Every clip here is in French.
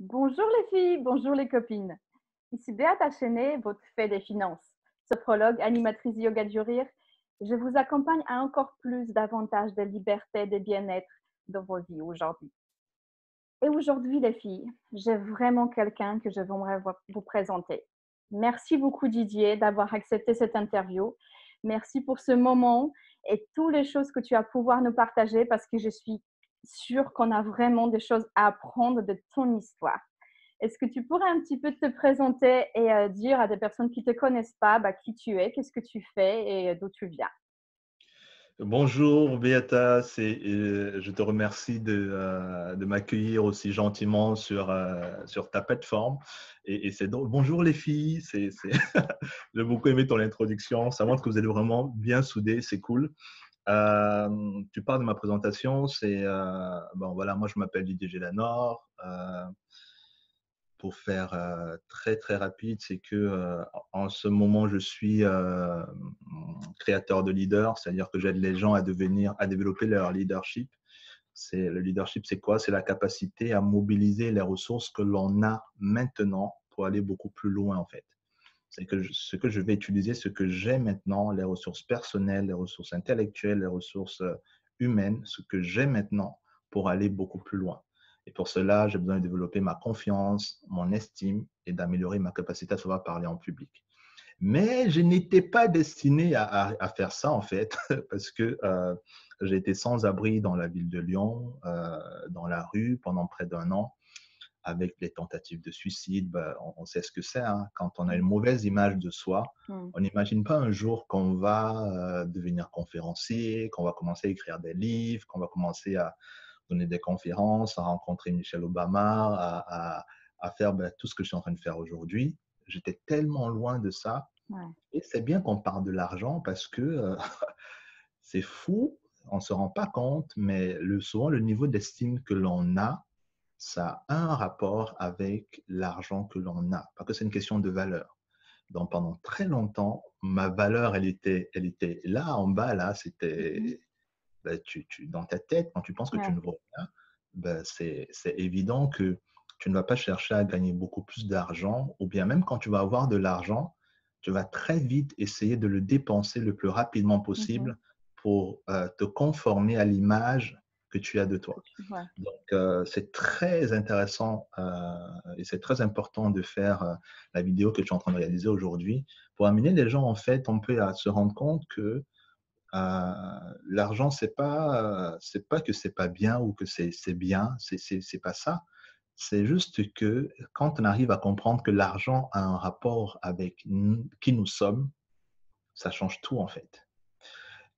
Bonjour les filles, bonjour les copines. Ici Béata Chenet, votre fée des finances, sophrologue, animatrice yoga du rire. Je vous accompagne à encore plus davantage de liberté, de bien-être dans vos vies aujourd'hui. Et aujourd'hui les filles, j'ai vraiment quelqu'un que je voudrais vous présenter. Merci beaucoup Didier d'avoir accepté cette interview. Merci pour ce moment et toutes les choses que tu as pouvoir nous partager parce que je suis sûre qu'on a vraiment des choses à apprendre de ton histoire. Est-ce que tu pourrais un petit peu te présenter et dire à des personnes qui ne te connaissent pas qui tu es, qu'est-ce que tu fais et d'où tu viens? Bonjour Beata, je te remercie de m'accueillir aussi gentiment sur ta plateforme. Et c'est drôle. Bonjour les filles, j'ai beaucoup aimé ton introduction, ça montre que vous êtes vraiment bien soudés, c'est cool. Tu parles de ma présentation, bon voilà, moi je m'appelle Didier Gélanor. Pour faire très très rapide, c'est que en ce moment je suis créateur de leader, c'est-à-dire que j'aide les gens à développer leur leadership. Le leadership, c'est quoi? C'est la capacité à mobiliser les ressources que l'on a maintenant pour aller beaucoup plus loin en fait. C'est que ce que je vais utiliser, ce que j'ai maintenant, les ressources personnelles, les ressources intellectuelles, les ressources humaines, ce que j'ai maintenant pour aller beaucoup plus loin. Et pour cela, j'ai besoin de développer ma confiance, mon estime et d'améliorer ma capacité à savoir parler en public. Mais je n'étais pas destiné à faire ça, en fait, parce que j'ai été sans abri dans la ville de Lyon, dans la rue, pendant près d'un an avec les tentatives de suicide. On sait ce que c'est, hein. Quand on a une Mmh. mauvaise image de soi, Mmh. on n'imagine pas un jour qu'on va devenir conférencier, qu'on va commencer à écrire des livres, qu'on va commencer à donner des conférences, à rencontrer Michelle Obama, à faire tout ce que je suis en train de faire aujourd'hui. J'étais tellement loin de ça. Ouais. Et c'est bien qu'on parle de l'argent parce que c'est fou, on ne se rend pas compte, mais souvent le niveau d'estime que l'on a, ça a un rapport avec l'argent que l'on a, parce que c'est une question de valeur. Donc pendant très longtemps, ma valeur, elle était là en bas, là, Mmh. c'était dans ta tête, quand tu penses que tu Ouais. ne vaux rien, c'est évident que tu ne vas pas chercher à gagner beaucoup plus d'argent, ou bien même quand tu vas avoir de l'argent, tu vas très vite essayer de le dépenser le plus rapidement Mmh. possible pour te conformer à l'image que tu as de Que toi. tu ouais. Donc, c'est très intéressant et c'est très important de faire la vidéo que tu es en train de réaliser aujourd'hui pour amener les gens, en fait, on peut à se rendre compte que l'argent, c'est pas que c'est pas bien ou que c'est bien, c'est pas ça. C'est juste que quand on arrive à comprendre que l'argent a un rapport avec qui nous sommes, ça change tout, en fait.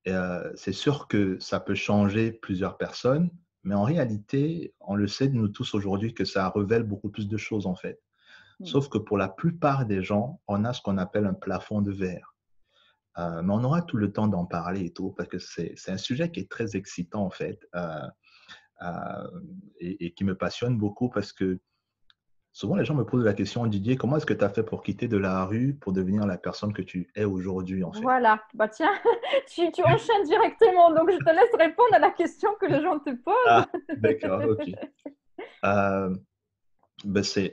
Et c'est sûr que ça peut changer plusieurs personnes, mais en réalité, on le sait de nous tous aujourd'hui que ça révèle beaucoup plus de choses, en fait. Mmh. Sauf que pour la plupart des gens, on a ce qu'on appelle un plafond de verre. Mais on aura tout le temps d'en parler et tout, parce que c'est un sujet qui est très excitant, en fait, et qui me passionne beaucoup parce que souvent les gens me posent la question: «Didier, comment est-ce que tu as fait pour quitter de la rue pour devenir la personne que tu es aujourd'hui, en fait?» Voilà, bah tiens, tu enchaînes directement, donc je te laisse répondre à la question que les gens te Ah, posent. d'accord, OK. Heu, c'est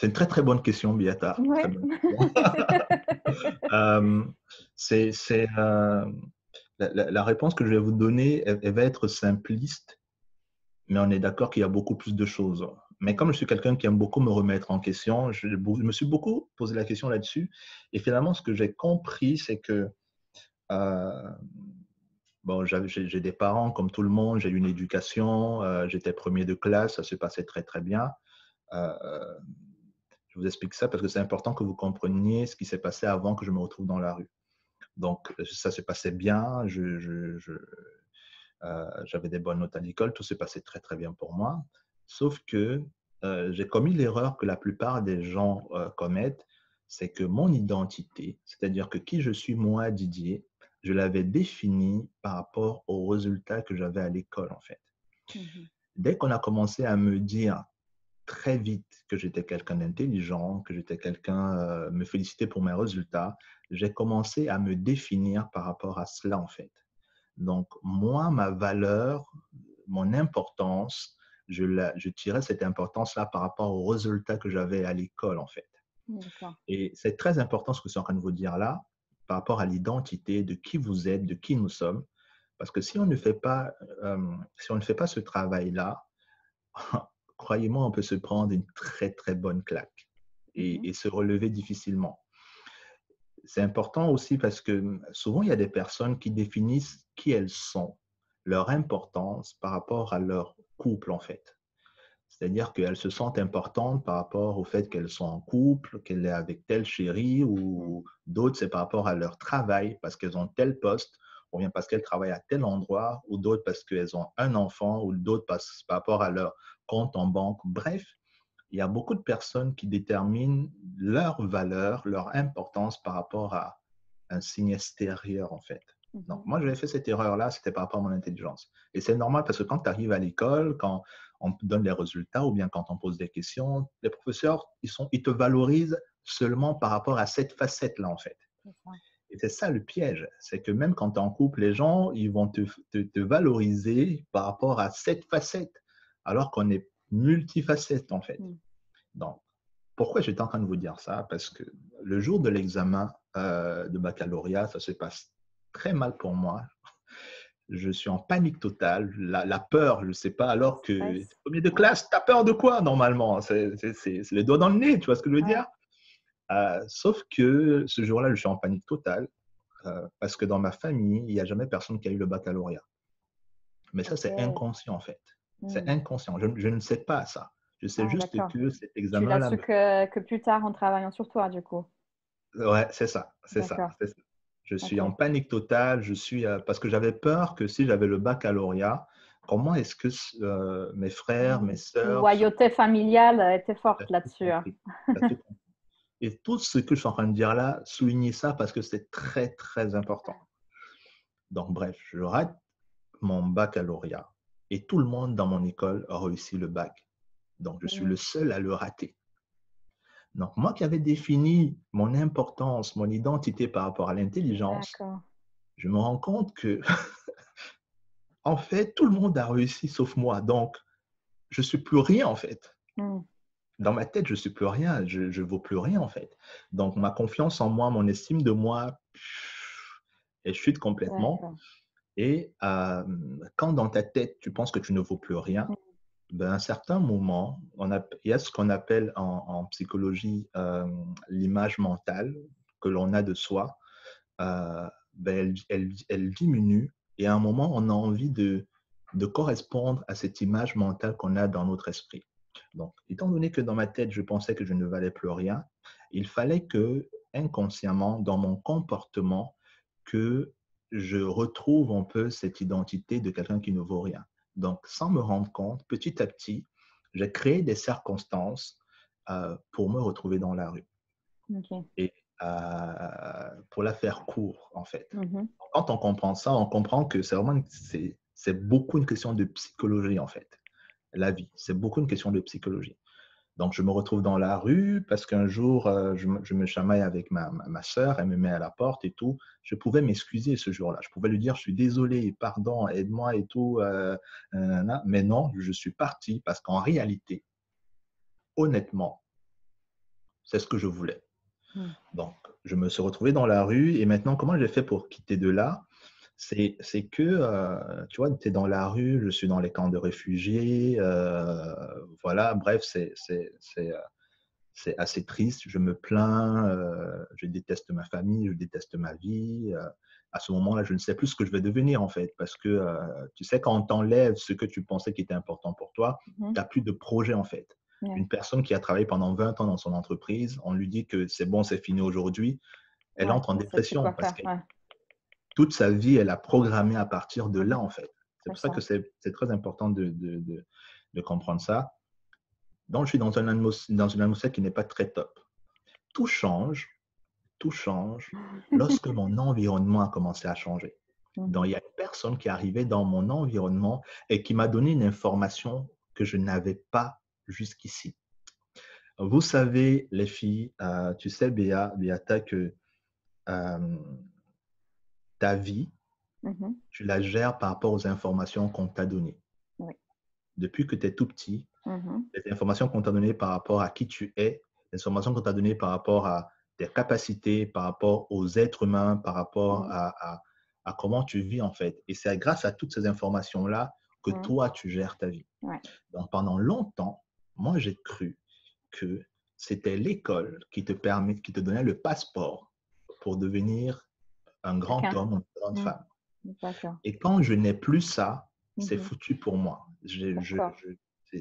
une très, très bonne question, Biata, très Ouais. bonne question. Hem, c'est, la réponse que je vais vous donner, elle va être simpliste, mais on est d'accord qu'il y a beaucoup plus de choses. Mais comme Mmh. je suis quelqu'un qui aime beaucoup me remettre en question, je me suis beaucoup posé la question là-dessus et finalement ce que j'ai compris, c'est que, heu, bon, j'ai des parents comme tout le monde, j'ai eu une éducation, j'étais premier de classe, ça se passait très, très bien. Heu, je vous explique ça parce que c'est important que vous compreniez ce qui s'est passé avant que je me retrouve dans la rue. Donc ça se passait bien, j'avais des bonnes notes à l'école, tout s'est passé très, très bien pour moi. Sauf que, j'ai commis l'erreur que la plupart des gens, commettent, c'est que mon identité, c'est-à-dire que qui je suis moi, Didier, je l'avais définie par rapport aux résultats que j'avais à l'école, en fait. Mmh. Dès qu'on a commencé à me dire très vite que j'étais quelqu'un d'intelligent, que j'étais quelqu'un, me féliciter pour mes résultats, j'ai commencé à me définir par rapport à cela, en fait. Donc, moi, ma valeur, mon importance, je tirais cette importance-là par rapport aux résultats que j'avais à l'école, en fait. D'accord. Et c'est très important ce que je suis en train de vous dire là, par rapport à l'identité de qui vous êtes, de qui nous sommes. Parce que si on ne fait pas, si on ne fait pas ce travail-là, croyez-moi, on peut se prendre une très, très bonne claque Mhm. et se relever difficilement. C'est important aussi parce que souvent, il y a des personnes qui définissent qui elles sont, leur importance par rapport à leur couple, en fait. C'est-à-dire qu'elles se sentent importantes par rapport au fait qu'elles sont en couple, qu'elle est avec telle chérie, Mm. ou d'autres, c'est par rapport à leur travail, parce qu'elles ont tel poste, ou bien parce qu'elles travaillent à tel endroit, ou d'autres parce qu'elles ont un enfant, ou d'autres par rapport à leur compte en banque. Bref, il y a beaucoup de personnes qui déterminent leur valeur, leur importance par rapport à un signe extérieur, en fait. Donc, Mhm. moi, j'avais fait cette erreur-là, c'était par rapport à mon intelligence. Et c'est normal parce que quand tu arrives à l'école, quand on te donne les résultats ou bien quand on pose des questions, les professeurs, ils te valorisent seulement par rapport à cette facette-là, en fait. C'est ça. Et c'est ça le piège, c'est que même quand tu es en couple, les gens, ils vont te valoriser par rapport à cette facette, alors qu'on est multifacette, en fait. Mm. Donc, pourquoi j'étais en train de vous dire ça? Parce que le jour de l'examen de baccalauréat, ça se passe très mal pour moi. Je suis en panique totale, la peur, je ne sais pas, Le alors que stress. premier de Ouais. classe, tu as peur de quoi normalement? C'est les doigts dans le nez, tu vois ce que je veux Ouais. dire? Sauf que ce jour-là, je suis en panique totale parce que dans ma famille, il n'y a jamais personne qui a eu le baccalauréat. Mais ça, c'est Ok. inconscient en fait. C'est Mm. inconscient. Je ne sais pas ça. Je sais Ah, juste d'accord. que cet Tu l'as examen-là su me fait. que plus tard en travaillant sur toi, du coup. Ouais, c'est ça, c'est ça, D'accord. c'est ça. Je suis en Ok. panique totale, parce que j'avais peur que si j'avais le baccalauréat, comment est-ce que mes frères, mes Mm. sœurs se Loyauté familiale était tu forte as tout là-dessus, hein. compris. Tu tout compris. Et tout ce que je suis en train de dire là, soulignez ça parce que c'est très, très important. Donc, bref, je rate mon baccalauréat et tout le monde dans mon école a réussi le bac. Donc, je suis Mm. le seul à le rater. Donc, moi qui avais défini mon importance, mon identité par rapport à l'intelligence, D'accord. je me rends compte que, en fait, tout le monde a réussi sauf moi. Donc, je ne suis plus rien, en fait. Mm. Dans ma tête, je ne suis plus rien. Je ne vaux plus rien, en fait. Donc, ma confiance en moi, mon estime de moi, elle chute complètement. D'accord. Et quand dans ta tête, tu penses que tu ne vaux plus rien, Mm. ben, à un certain moment, il y a ce qu'on appelle en psychologie l'image mentale que l'on a de soi. Ben, elle diminue et à un moment, on a envie de correspondre à cette image mentale qu'on a dans notre esprit. Donc, étant donné que dans ma tête, je pensais que je ne valais plus rien, il fallait que, inconsciemment, dans mon comportement, que je retrouve un peu cette identité de quelqu'un qui ne vaut rien. Donc, sans me rendre compte, petit à petit, j'ai créé des circonstances pour me retrouver dans la rue. Ok. Et pour la faire court, en fait. Mhm. Quand on comprend ça, on comprend que c'est vraiment, c'est beaucoup une question de psychologie, en fait. La vie, c'est beaucoup une question de psychologie. Donc, je me retrouve dans la rue parce qu'un jour, je me chamaille avec ma sœur, elle me met à la porte et tout. Je pouvais m'excuser ce jour-là. Je pouvais lui dire, je suis désolé, pardon, aide-moi et tout. Nanana. Mais non, je suis parti parce qu'en réalité, honnêtement, c'est ce que je voulais. Mm. Donc, je me suis retrouvé dans la rue et maintenant, comment j'ai fait pour quitter de là? C'est que, tu vois, tu es dans la rue, je suis dans les camps de réfugiés, voilà, bref, c'est assez triste, je me plains, je déteste ma famille, je déteste ma vie. À ce moment-là, je ne sais plus ce que je vais devenir en fait, parce que tu sais, quand on t'enlève ce que tu pensais qui était important pour toi, Mhm. tu n'as plus de projet en fait. Ouais. Une personne qui a travaillé pendant 20 ans dans son entreprise, on lui dit que c'est bon, c'est fini aujourd'hui, elle Ouais, entre en on sait plus dépression quoi parce faire. que Ouais. toute sa vie, elle a programmé à partir de là Mhm. en fait. C'est C'est pour ça que ça. c'est très important de comprendre ça. Donc, je suis dans une atmosphère qui n'est pas très top. Tout change tout change lorsque mon environnement a commencé à changer. Donc, Mhm. il y a une personne qui est arrivée dans mon environnement et qui m'a donné une information que je n'avais pas jusqu'ici. Vous savez, les filles, tu sais, Beata, que euh, ta vie, Mhm. tu la gères par rapport aux informations qu'on t'a données. Oui. depuis que tu es tout petit, Mhm. les informations qu'on t'a données par rapport à qui tu es, les informations qu'on t'a données par rapport à tes capacités, par rapport aux êtres humains, par rapport Mhm. à comment tu vis en fait. Et c'est grâce à toutes ces informations-là que Mhm. toi, tu gères ta vie. Ouais. Donc pendant longtemps, moi, j'ai cru que c'était l'école qui te donnait le passeport pour devenir un grand Quelqu'un. homme ou une grande Mhm. femme. D'accord. Et quand je n'ai plus ça, c'est Mhm. foutu pour moi. D'accord.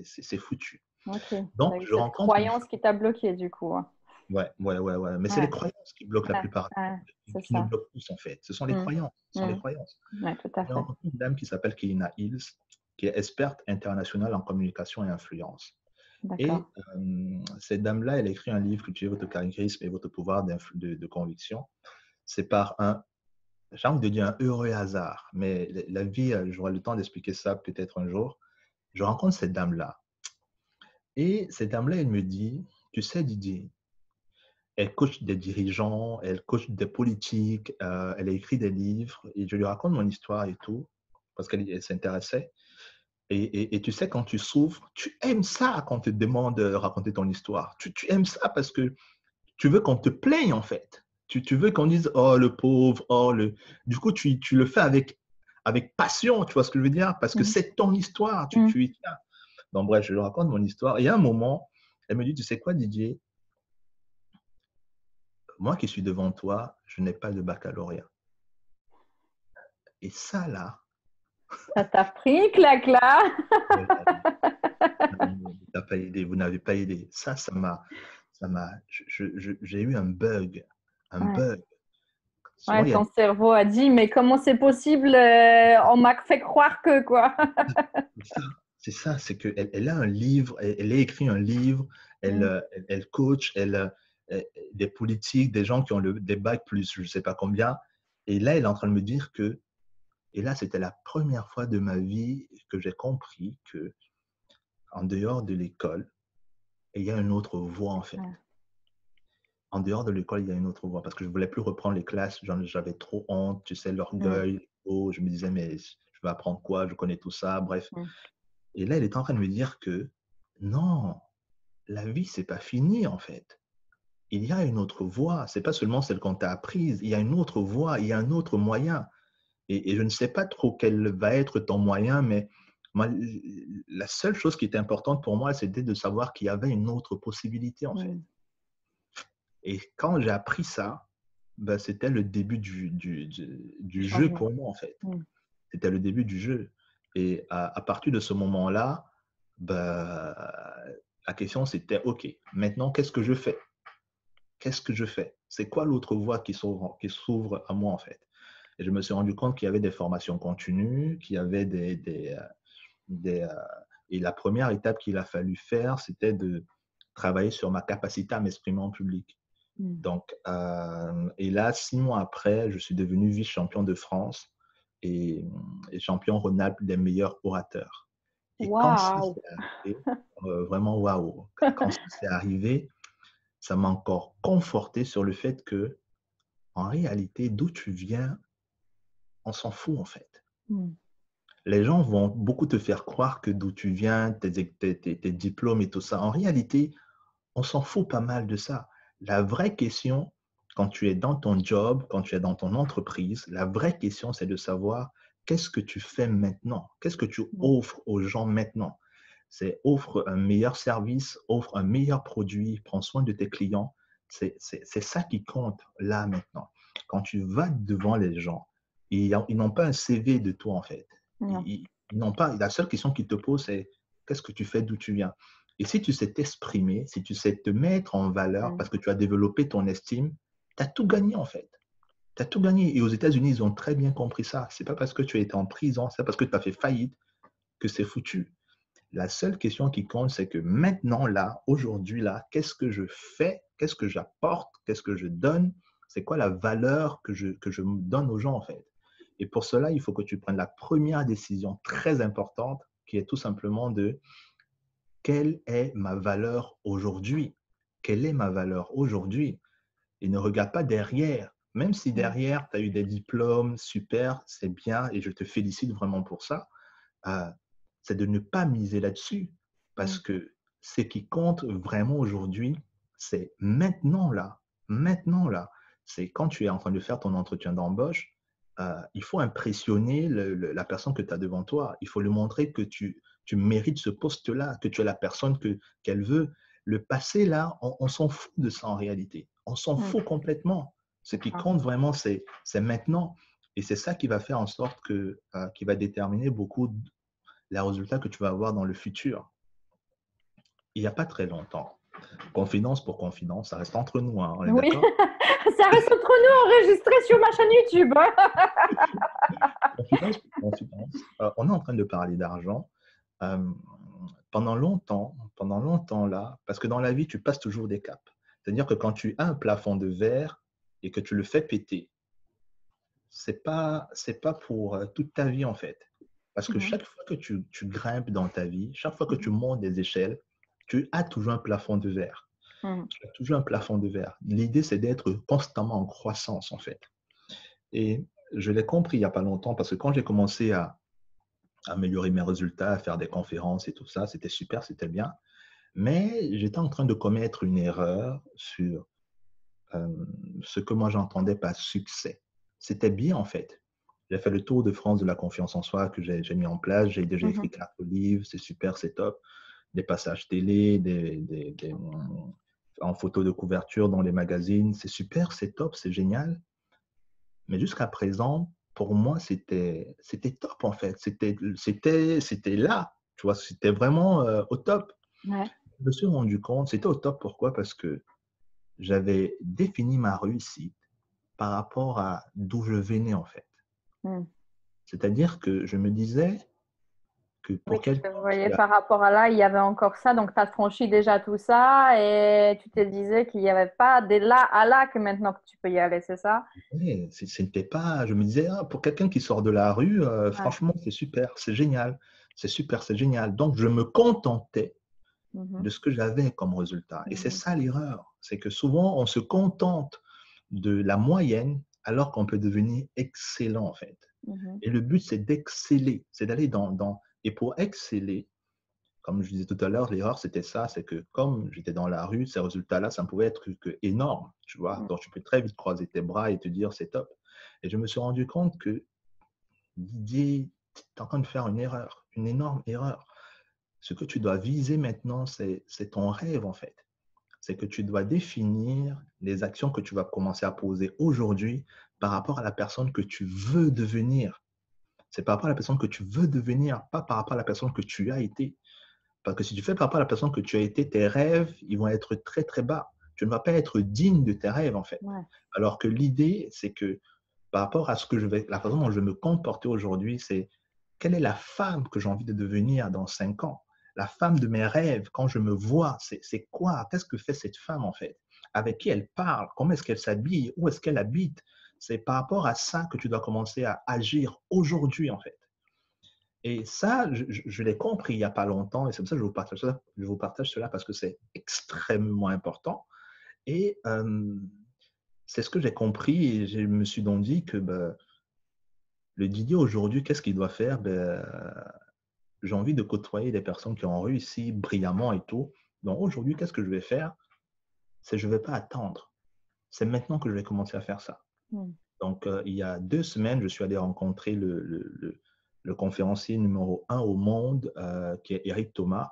C'est foutu. Ok. Tu Donc, as eu je cette rencontre une croyance femme. qui t'a bloqué du coup, hein. Ouais, ouais, ouais, ouais. Mais c'est les Ouais. croyances qui bloquent la Ouais. plupart, Ouais. C'est qui nous ça. bloquent tous, en fait. Ce sont les Mhm. croyances. Ce sont les Mhm. croyances. Ouais, tout à J'ai fait. rencontré une dame qui s'appelle Keina Hills, qui est experte internationale en communication et influence. D'accord. Et cette dame-là, elle a écrit un livre, Cultiver votre charisme et votre pouvoir de conviction. C'est par un, j'ai envie de dire un heureux hasard, mais la vie, j'aurai le temps d'expliquer ça peut-être un jour. Je rencontre cette dame-là. Et cette dame-là, elle me dit, tu sais, Didier, elle coach des dirigeants, elle coach des politiques, elle a écrit des livres et je lui raconte mon histoire et tout, parce qu'elle s'intéressait. Et tu sais, quand tu souffres, tu aimes ça quand on te demande de raconter ton histoire. Tu aimes ça parce que tu veux qu'on te plaigne, en fait. Tu veux qu'on dise, oh, le pauvre, oh, le… Du coup, tu le fais avec passion, tu vois ce que je veux dire? Parce que Mhm. c'est ton histoire, Mhm. tu y tiens. Donc, bref, je lui raconte mon histoire. Et à un moment, elle me dit, tu sais quoi, Didier? Moi qui suis devant toi, je n'ai pas de baccalauréat. Et ça, là, Ça t'a pris une claque là. oh là là, t'as pas idée, vous n'avez pas idée. J'ai eu un bug, un Ouais. bug. Souvent, Ouais, il y a ton cerveau a dit, mais comment c'est possible? On m'a fait croire que quoi. c'est ça, c'est qu'elle a un livre, elle a écrit un livre, Mhm. elle coach, des politiques, des gens qui ont des bacs plus je ne sais pas combien. Et là, elle est en train de me dire que, et là, c'était la première fois de ma vie que j'ai compris que en dehors de l'école, il y a une autre voie en fait. Ouais. En dehors de l'école, il y a une autre voie parce que je ne voulais plus reprendre les classes, j'avais trop honte, tu sais, Mhm. l'orgueil, oh, je me disais, mais je vais apprendre quoi, je connais tout ça, bref. Mhm. Et là, elle est en train de me dire que non, la vie, c'est pas fini en fait. Il y a une autre voie. C'est pas seulement celle qu'on t'a apprise. Il y a une autre voie. Il y a un autre moyen. Et je ne sais pas trop quel va être ton moyen, mais moi, la seule chose qui était importante pour moi, c'était de savoir qu'il y avait une autre possibilité en fait. Mhm. Et quand j'ai appris ça, ben, c'était le début Du du jeu changement. pour moi en fait. Mhm. C'était le début du jeu. Et à partir de ce moment-là, ben, la question c'était, OK, maintenant, qu'est-ce que je fais? Qu'est-ce que je fais? C'est quoi l'autre voie qui s'ouvre à moi en fait? Et je me suis rendu compte qu'il y avait des formations continues, qu'il y avait des et la première étape qu'il a fallu faire, c'était de travailler sur ma capacité à m'exprimer en public. Mhm. Donc, et là, 6 mois après, je suis devenu vice-champion de France et, et champion Rhône-Alpes des meilleurs orateurs. Et quand ça Waouh! s'est arrivé, vraiment waouh, quand ça s'est arrivé, ça m'a encore conforté sur le fait que, en réalité, d'où tu viens, on s'en fout en fait. Mhm. Les gens vont beaucoup te faire croire que d'où tu viens, tes diplômes et tout ça. En réalité, on s'en fout pas mal de ça. La vraie question, quand tu es dans ton job, quand tu es dans ton entreprise, la vraie question, c'est de savoir qu'est-ce que tu fais maintenant? Qu'est-ce que tu Mhm. offres aux gens maintenant? C'est offre un meilleur service, offre un meilleur produit, prends soin de tes clients. C'est ça qui compte là maintenant. Quand tu vas devant les gens, ils n'ont pas un CV de toi en fait. Non. Ils n'ont pas, la seule question qu'ils te posent, c'est qu'est-ce que tu fais, d'où tu viens? Et si tu sais t'exprimer, si tu sais te mettre en valeur Mhm. parce que tu as développé ton estime, tu as tout gagné en fait. Tu as tout gagné. Et aux États-Unis, ils ont très bien compris ça. C'est pas parce que tu as été en prison, c'est pas parce que tu as fait faillite que c'est foutu. La seule question qui compte, c'est que maintenant, là, aujourd'hui, là, qu'est-ce que je fais? Qu'est-ce que j'apporte? Qu'est-ce que je donne? C'est quoi la valeur que je donne aux gens, en fait? Et pour cela, il faut que tu prennes la première décision très importante, qui est tout simplement de quelle est ma valeur aujourd'hui? Quelle est ma valeur aujourd'hui? Et ne regarde pas derrière. Même si Mhm. derrière, tu as eu des diplômes, super, c'est bien, et je te félicite vraiment pour ça. c'est de ne pas miser là-dessus. Parce Mm. que ce qui compte vraiment aujourd'hui, c'est maintenant là. Maintenant là. C'est quand tu es en train de faire ton entretien d'embauche, il faut impressionner la personne que tu as devant toi. Il faut lui montrer que tu mérites ce poste-là, que tu es la personne qu'elle veut. Le passé, là, on s'en fout de ça en réalité. On s'en Mm. fout complètement. Ce qui D'accord. compte vraiment, c'est maintenant. Et c'est ça qui va faire en sorte qui va déterminer beaucoup les résultats que tu vas avoir dans le futur. Il n'y a pas très longtemps, confidence pour confidence, ça reste entre nous, hein, on est Oui, d'accord? ça reste entre nous enregistré sur ma chaîne YouTube. Confidence pour confidence, on est en train de parler d'argent. Euh, pendant longtemps là, parce que dans la vie, tu passes toujours des caps. C'est-à-dire que quand tu as un plafond de verre et que tu le fais péter, c'est pas pour toute ta vie en fait. Parce que Mhm. chaque fois que tu grimpes dans ta vie, chaque fois que tu Mhm. montes des échelles, tu as toujours un plafond de verre. Mhm. Tu as toujours un plafond de verre. L'idée, c'est d'être constamment en croissance en fait. Et je l'ai compris il n'y a pas longtemps parce que quand j'ai commencé à améliorer mes résultats, à faire des conférences et tout ça, c'était super, c'était bien. Mais j'étais en train de commettre une erreur sur euh, ce que moi j'entendais par succès. C'était bien en fait. J'ai fait le tour de France de la confiance en soi que j'ai mis en place. J'ai déjà écrit Mhm. 4 livres, c'est super, c'est top. Des passages télé, en photo de couverture dans les magazines, c'est super, c'est top, c'est génial. Mais jusqu'à présent, pour moi, c'était top en fait. C'était là, tu vois, c'était vraiment au top. Ouais. Je me suis rendu compte, c'était au top, pourquoi? Parce que j'avais défini ma réussite par rapport à d'où je venais en fait. Mm. C'est-à-dire que je me disais que Oui, pour tu te quelqu'un voyais qui a... par rapport à là, il y avait encore ça, donc tu as franchi déjà tout ça et tu te disais qu'il n'y avait pas de là à là que maintenant que tu peux y aller, c'est ça? Ouais, c'était pas... Je me disais, ah, pour quelqu'un qui sort de la rue, Ouais. franchement, c'est super, c'est génial, c'est super, c'est génial. Donc, je me contentais Mhm. de ce que j'avais comme résultat. Et c'est Mhm. ça l'erreur, c'est que souvent, on se contente de la moyenne alors qu'on peut devenir excellent en fait. Mhm. Et le but, c'est d'exceller, c'est d'aller dans... Et pour exceller, comme je disais tout à l'heure, l'erreur, c'était ça, c'est que comme j'étais dans la rue, ces résultats-là, ça ne pouvait être que énorme, tu vois. Mhm. Donc, tu peux très vite croiser tes bras et te dire, c'est top. Et je me suis rendu compte que Didier, tu es en train de faire une erreur, une énorme erreur. Ce que tu dois viser maintenant, c'est ton rêve, en fait. C'est que tu dois définir les actions que tu vas commencer à poser aujourd'hui par rapport à la personne que tu veux devenir. C'est par rapport à la personne que tu veux devenir, pas par rapport à la personne que tu as été. Parce que si tu fais par rapport à la personne que tu as été, tes rêves, ils vont être très, très bas. Tu ne vas pas être digne de tes rêves, en fait. Ouais. Alors que l'idée, c'est que par rapport à la façon dont je vais me comporter aujourd'hui, c'est quelle est la femme que j'ai envie de devenir dans 5 ans? La femme de mes rêves, quand je me vois, c'est quoi? Qu'est-ce que fait cette femme, en fait? Avec qui elle parle? Comment est-ce qu'elle s'habille? Où est-ce qu'elle habite? C'est par rapport à ça que tu dois commencer à agir aujourd'hui, en fait. Et ça, je l'ai compris il n'y a pas longtemps et c'est pour ça que je vous partage cela parce que c'est extrêmement important. Et c'est ce que j'ai compris et je me suis donc dit que ben, le Didier aujourd'hui, qu'est-ce qu'il doit faire? Ben, j'ai envie de côtoyer des personnes qui ont réussi brillamment et tout. Donc aujourd'hui, qu'est-ce que je vais faire? C'est je ne vais pas attendre. C'est maintenant que je vais commencer à faire ça. Mm. Donc, il y a 2 semaines, je suis allé rencontrer le conférencier numéro 1 au monde, qui est Eric Thomas.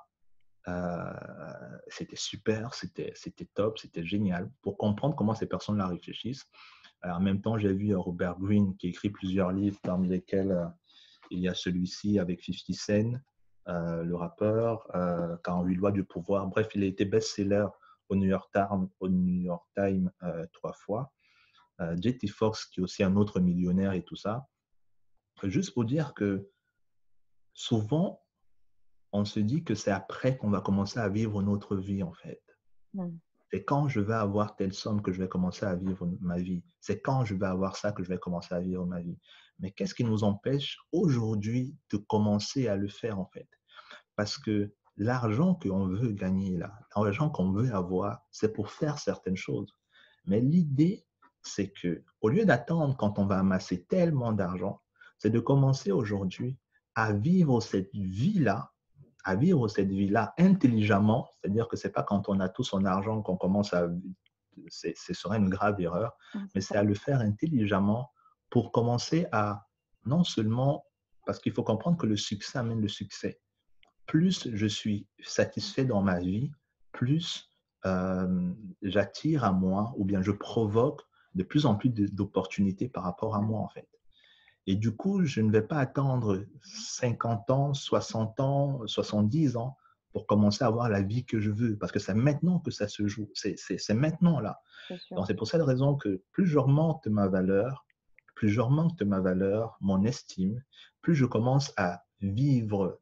Euh, C'était super, c'était top, c'était génial pour comprendre comment ces personnes-là réfléchissent. En même temps, j'ai vu Robert Greene qui écrit plusieurs livres, parmi lesquels il y a celui-ci avec 50 Cent, le rappeur, 48 lois du pouvoir. Bref, il a été best-seller au New York Times 3 fois. JT Fox, qui est aussi un autre millionnaire et tout ça. Juste pour dire que souvent, on se dit que c'est après qu'on va commencer à vivre notre vie, en fait. Mm. C'est quand je vais avoir telle somme que je vais commencer à vivre ma vie. C'est quand je vais avoir ça que je vais commencer à vivre ma vie. Mais qu'est-ce qui nous empêche aujourd'hui de commencer à le faire, en fait? Parce que l'argent qu'on veut gagner là, l'argent qu'on veut avoir, c'est pour faire certaines choses. Mais l'idée, c'est que au lieu d'attendre quand on va amasser tellement d'argent, c'est de commencer aujourd'hui à vivre cette vie-là, à vivre cette vie-là intelligemment, c'est-à-dire que ce n'est pas quand on a tout son argent qu'on commence à... Ce serait une grave erreur, mais C'est c'est ça. à le faire intelligemment pour commencer à non seulement... Parce qu'il faut comprendre que le succès amène le succès. Plus je suis satisfait dans ma vie, plus j'attire à moi ou bien je provoque de plus en plus d'opportunités par rapport à Ouais. moi, en fait. Et du coup, je ne vais pas attendre 50 ans, 60 ans, 70 ans pour commencer à avoir la vie que je veux, parce que c'est maintenant que ça se joue, c'est maintenant là. C'est sûr. Donc, c'est pour cette raison que plus j'augmente ma valeur, mon estime, plus je commence à vivre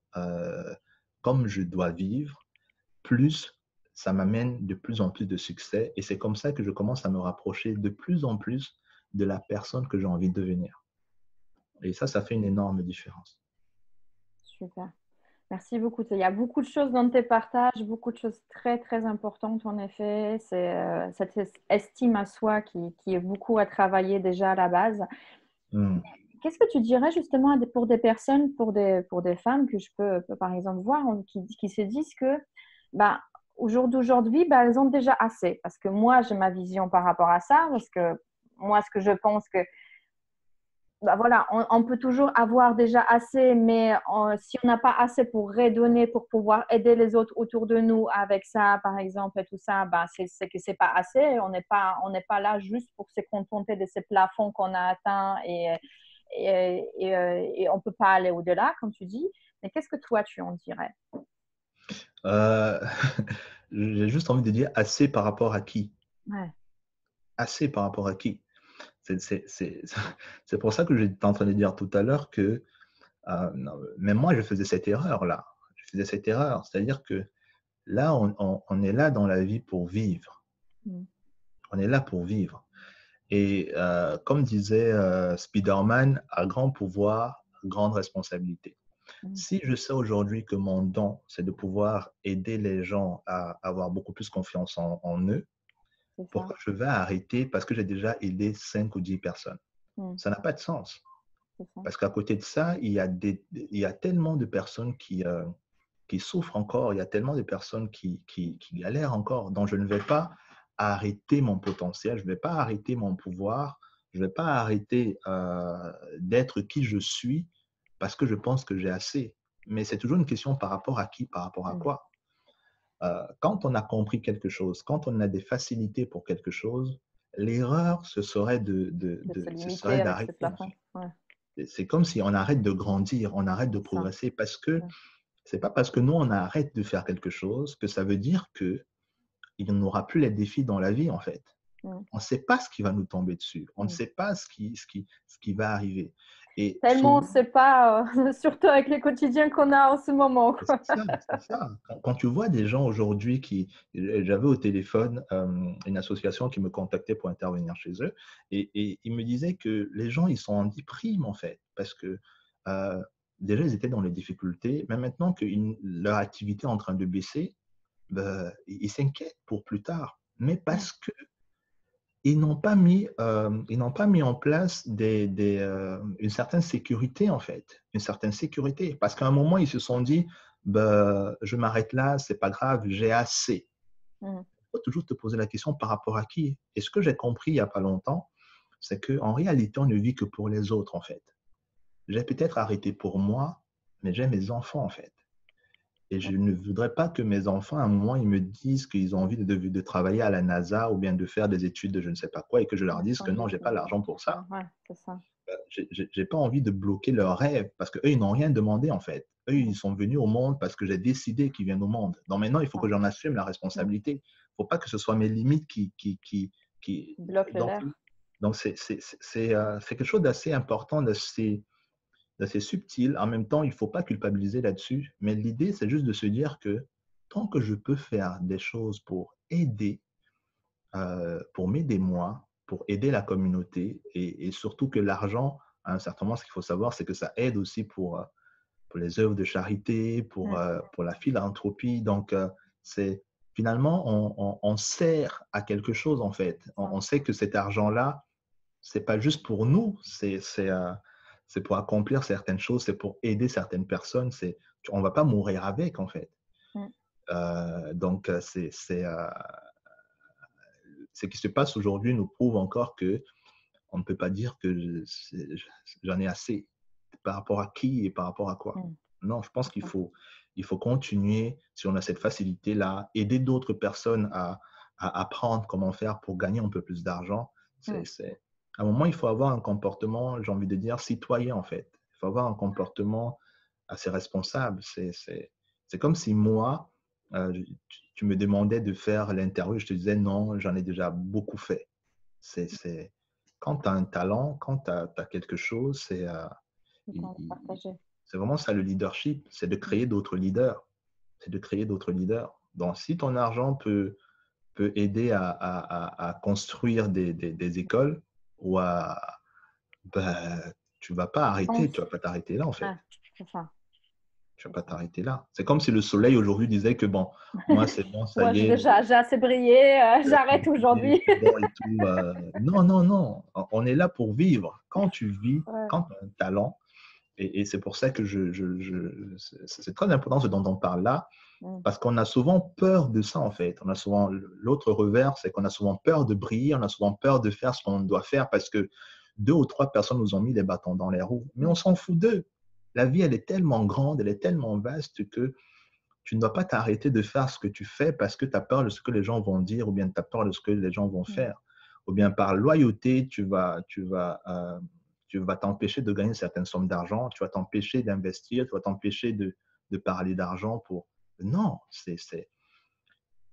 comme je dois vivre, plus ça m'amène de plus en plus de succès. Et c'est comme ça que je commence à me rapprocher de plus en plus de la personne que j'ai envie de devenir. Et ça fait une énorme différence. Super. Merci beaucoup. Il y a beaucoup de choses dans tes partages, beaucoup de choses très, très importantes en effet. C'est cette estime à soi qui est beaucoup à travailler déjà à la base. Mm. Qu'est-ce que tu dirais justement pour des personnes, pour des femmes que je peux par exemple voir, qui se disent que bah, au jour d'aujourd'hui, bah, elles ont déjà assez. Parce que moi, j'ai ma vision par rapport à ça, parce que moi, ce que je pense que bah voilà, on peut toujours avoir déjà assez, mais si on n'a pas assez pour redonner, pour pouvoir aider les autres autour de nous avec ça, par exemple, et tout ça, bah c'est que c'est pas assez. On n'est pas là juste pour se contenter de ces plafonds qu'on a atteints et on peut pas aller au-delà, comme tu dis. Mais qu'est-ce que toi, tu en dirais? Euh, j'ai juste envie de dire assez par rapport à qui? Ouais. Assez par rapport à qui? C'est pour ça que j'étais en train de dire tout à l'heure que non, même moi, je faisais cette erreur-là. Je faisais cette erreur. C'est-à-dire que là, on est là dans la vie pour vivre. Mm. On est là pour vivre. Et comme disait Spider-Man, à grand pouvoir, grande responsabilité. Mm. Si je sais aujourd'hui que mon don, c'est de pouvoir aider les gens à avoir beaucoup plus confiance en eux, C'est ça. pourquoi je vais arrêter parce que j'ai déjà aidé 5 ou 10 personnes? Mm. Ça n'a pas de sens. C'est ça. Parce qu'à côté de ça, il y a tellement de personnes qui souffrent encore, il y a tellement de personnes qui galèrent encore, donc je ne vais pas arrêter mon potentiel, je ne vais pas arrêter mon pouvoir, je ne vais pas arrêter d'être qui je suis parce que je pense que j'ai assez. Mais c'est toujours une question par rapport à qui, par rapport à Mm. quoi. Quand on a compris quelque chose, quand on a des facilités pour quelque chose, l'erreur, ce serait De se ce limiter serait avec ces d'arrêter en plafonds. fait. Ouais, C'est comme si on arrête de grandir, on arrête de c'est ça. progresser parce que Ouais. c'est pas parce que nous, on arrête de faire quelque chose que ça veut dire que il n'aura plus les défis dans la vie, en fait. Mm. On ne sait pas ce qui va nous tomber dessus. On ne Mm. sait pas ce qui va arriver. Et Tellement on ne souvent, sait pas, surtout avec les quotidiens qu'on a en ce moment, c'est quoi. ça, c'est ça. Quand tu vois des gens aujourd'hui qui... J'avais au téléphone une association qui me contactait pour intervenir chez eux et ils me disaient que les gens, ils sont en déprime, en fait, parce que euh, déjà, ils étaient dans les difficultés, mais maintenant que leur activité est en train de baisser, ben, ils s'inquiètent pour plus tard. Mais Mm. parce que ils n'ont pas mis en place une certaine sécurité, en fait. Une certaine sécurité. Parce qu'à un moment, ils se sont dit, ben, je m'arrête là, c'est pas grave, j'ai assez. Mm. Il faut toujours te poser la question par rapport à qui. Et ce que j'ai compris il n'y a pas longtemps, c'est qu'en réalité, on ne vit que pour les autres, en fait. J'ai peut-être arrêté pour moi, mais j'ai mes enfants, en fait. Et je ne voudrais pas que mes enfants, à un moment, ils me disent qu'ils ont envie de travailler à la NASA ou bien de faire des études de je ne sais pas quoi et que je leur dise que non, je n'ai pas l'argent pour ça. Ouais, c'est ça. Je n'ai pas envie de bloquer leurs rêves parce qu'eux, ils n'ont rien demandé en fait. Eux, Mm. ils sont venus au monde parce que j'ai décidé qu'ils viennent au monde. Donc maintenant, il faut que Ouais. j'en assume la Mm. responsabilité. Il ne faut pas que ce soit mes limites qui... Bloque le Donc, l'air. c'est quelque chose d'assez important, d'assez subtil. En même temps, il ne faut pas culpabiliser là-dessus. Mais l'idée, c'est juste de se dire que tant que je peux faire des choses pour aider, pour m'aider moi, pour aider la communauté, et surtout que l'argent, à un certain moment, ce qu'il faut savoir, c'est que ça aide aussi pour les œuvres de charité, Mm. pour la philanthropie. Donc, c'est finalement, on sert à quelque chose, en fait. Ça. On sait que cet argent-là, c'est pas juste pour nous, c'est pour accomplir certaines choses, c'est pour aider certaines personnes. On ne va pas mourir avec, en fait. Mm. Donc, ce qui se passe aujourd'hui nous prouve encore que on ne peut pas dire que j'en ai assez. Par rapport à qui et par rapport à quoi? Mm. Non, je pense il faut continuer, si on a cette facilité-là, aider d'autres personnes à apprendre comment faire pour gagner un peu plus d'argent. Mm. À un moment, il faut avoir un comportement, j'ai envie de dire, citoyen, en fait. Il faut avoir un comportement assez responsable. C'est comme si moi, tu me demandais de faire l'interview, je te disais non, j'en ai déjà beaucoup fait. C'est, quand tu as un talent, quand tu as quelque chose, Le temps de partager. c'est vraiment ça le leadership, c'est de créer d'autres leaders. C'est de créer d'autres leaders. Donc, si ton argent peut aider à construire des écoles, ou ben, tu ne vas pas arrêter, tu ne vas pas t'arrêter là, en fait. Ah, c'est ça. Tu ne vas pas t'arrêter là. C'est comme si le soleil aujourd'hui disait que bon, moi, c'est bon, ça Ouais, y est, j'ai assez brillé, j'arrête aujourd'hui. c'est bon et tout. Non, non, non. On est là pour vivre. Quand tu vis, Ouais. quand tu as un talent, et c'est pour ça que c'est très important ce dont on parle là, Mm. parce qu'on a souvent peur de ça, en fait. On a souvent, l'autre revers, c'est qu'on a souvent peur de briller, on a souvent peur de faire ce qu'on doit faire parce que 2 ou 3 personnes nous ont mis les bâtons dans les roues. Mais on s'en fout d'eux. La vie, elle est tellement grande, elle est tellement vaste que tu ne dois pas t'arrêter de faire ce que tu fais parce que tu as peur de ce que les gens vont dire ou bien tu as peur de ce que les gens vont Mm. faire. Ou bien par loyauté, tu vas t'empêcher de gagner certaines sommes d'argent, tu vas t'empêcher d'investir, tu vas t'empêcher de parler d'argent pour… Non,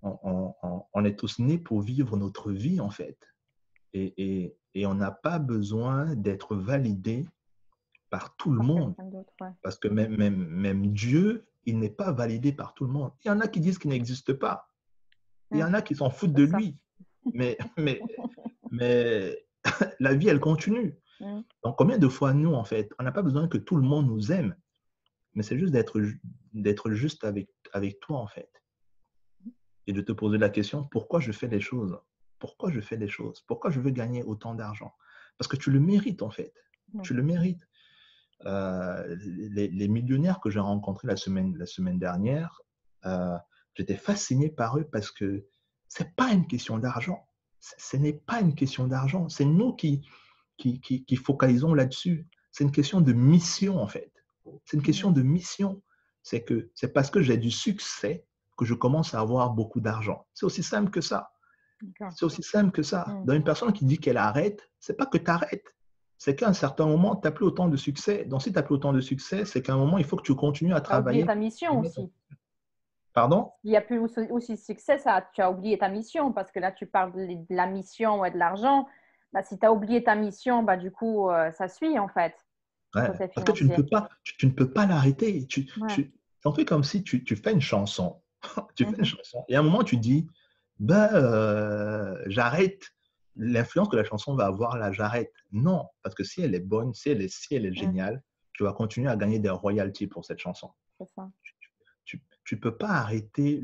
on est tous nés pour vivre notre vie, en fait. Et on n'a pas besoin d'être validé par tout le Par monde. quelqu'un d'autre, ouais. Parce que même Dieu, il n'est pas validé par tout le monde. Il y en a qui disent qu'il n'existe pas. Il y en a qui s'en foutent de C'est ça. lui. Mais, mais, mais la vie, elle continue. Mm. Donc, combien de fois, nous, en fait, on n'a pas besoin que tout le monde nous aime, mais c'est juste d'être juste avec toi, en fait. Et de te poser la question, pourquoi je fais les choses? Pourquoi je fais les choses? Pourquoi je veux gagner autant d'argent? Parce que tu le mérites, en fait. Mm. Tu le mérites. Les millionnaires que j'ai rencontrés la semaine dernière, j'étais fasciné par eux parce que ce n'est pas une question d'argent. Ce n'est pas une question d'argent. C'est nous qui focalisons là-dessus. C'est une question de mission, en fait. C'est une question de mission. C'est parce que j'ai du succès que je commence à avoir beaucoup d'argent. C'est aussi simple que ça. C'est aussi simple que ça. Dans une personne qui dit qu'elle arrête, ce n'est pas que tu arrêtes. C'est qu'à un certain moment, tu n'as plus autant de succès. Donc, si tu n'as plus autant de succès, c'est qu'à un moment, il faut que tu continues à Tu as oublié travailler. ta mission aussi. Pardon? Il n'y a plus aussi de succès, ça, tu as oublié ta mission parce que là, tu parles de la mission et de l'argent. Bah, si tu as oublié ta mission, bah, du coup, ça suit en fait, Ouais, côté parce que tu ne financier. peux pas, tu ne peux pas l'arrêter. Ouais. On fait comme si tu fais une chanson. Tu fais une Mhm. chanson. Et à un moment, tu dis, ben, j'arrête. L'influence que la chanson va avoir là, j'arrête. Non, parce que si elle est bonne, si elle est géniale, tu vas continuer à gagner des royalties pour cette chanson. C'est ça. Tu peux pas arrêter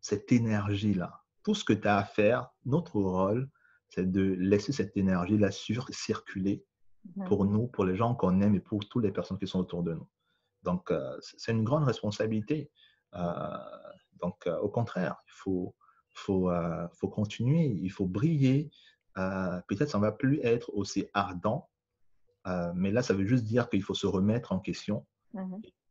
cette énergie-là. Tout ce que tu as à faire, notre rôle, c'est de laisser cette énergie-là circuler pour nous, pour les gens qu'on aime et pour toutes les personnes qui sont autour de nous. Donc, c'est une grande responsabilité. Euh, donc, au contraire, faut continuer, il faut briller. Peut-être ça ne va plus être aussi ardent, mais là, ça veut juste dire qu'il faut se remettre en question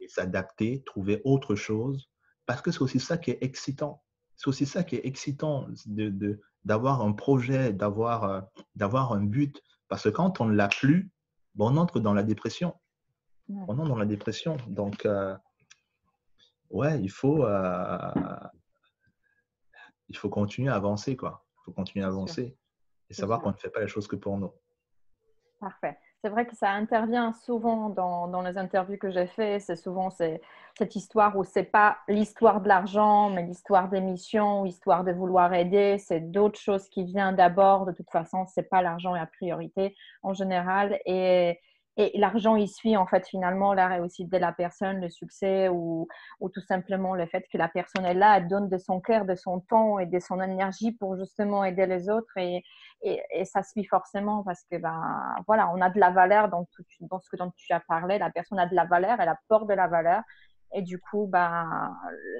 et s'adapter, trouver autre chose, parce que c'est aussi ça qui est excitant. C'est aussi ça qui est excitant d'avoir un projet, d'avoir un but, parce que quand on ne l'a plus, on entre dans la dépression. On entre dans la dépression. Donc, ouais, il faut continuer à avancer, quoi. Il faut continuer à avancer et savoir qu'on ne fait pas les choses que pour nous. Parfait. C'est vrai que ça intervient souvent dans les interviews que j'ai fait. C'est souvent cette histoire où c'est pas l'histoire de l'argent, mais l'histoire des missions, l'histoire de vouloir aider. C'est d'autres choses qui viennent d'abord. De toute façon, c'est pas l'argent la priorité en général. Et Et l'argent, il suit en fait finalement la réussite de la personne, le succès ou tout simplement le fait que la personne est là, elle donne de son cœur, de son temps et de son énergie pour justement aider les autres et ça suit forcément parce que ben voilà, on a de la valeur dans ce dont tu as parlé, la personne a de la valeur, elle apporte de la valeur et du coup ben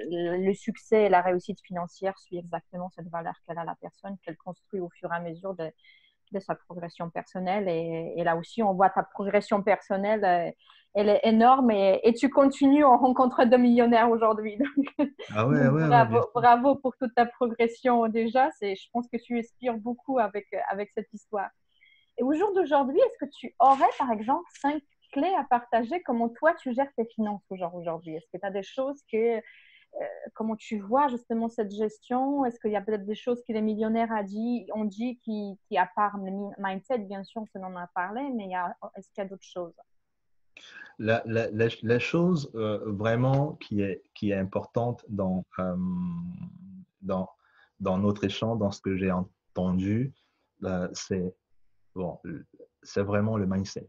le succès et la réussite financière suit exactement cette valeur qu'elle a la personne, qu'elle construit au fur et à mesure de sa progression personnelle. Et là aussi, on voit ta progression personnelle, elle est énorme et tu continues en rencontre de millionnaires aujourd'hui. Ah ouais, Donc ouais, ouais, bien sûr. bravo pour toute ta progression déjà. Je pense que tu inspires beaucoup avec cette histoire. Et au jour d'aujourd'hui, est-ce que tu aurais, par exemple, 5 clés à partager? Comment toi, tu gères tes finances aujourd'hui? Est-ce que tu as des choses comment tu vois justement cette gestion? Est-ce qu'il y a peut-être des choses que les millionnaires ont dit qui à part le mindset, bien sûr, on en a parlé, mais est-ce qu'il y a d'autres choses? La chose vraiment qui est importante dans, dans notre échange, dans ce que j'ai entendu, c'est bon, c'est vraiment le mindset.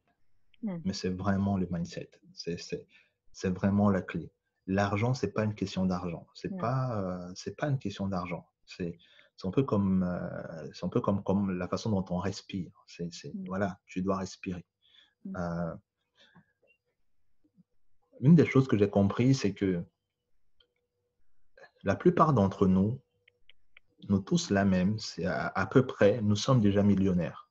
Mm. Mais c'est vraiment le mindset. C'est vraiment la clé. L'argent, c'est pas une question d'argent. Mm. C'est pas une question d'argent. C'est un peu c'est un peu comme la façon dont on respire. Mm. Voilà, tu dois respirer. Mm. Euh, une des choses que j'ai compris, c'est que la plupart d'entre nous, nous tous la même, c'est à peu près, nous sommes déjà millionnaires.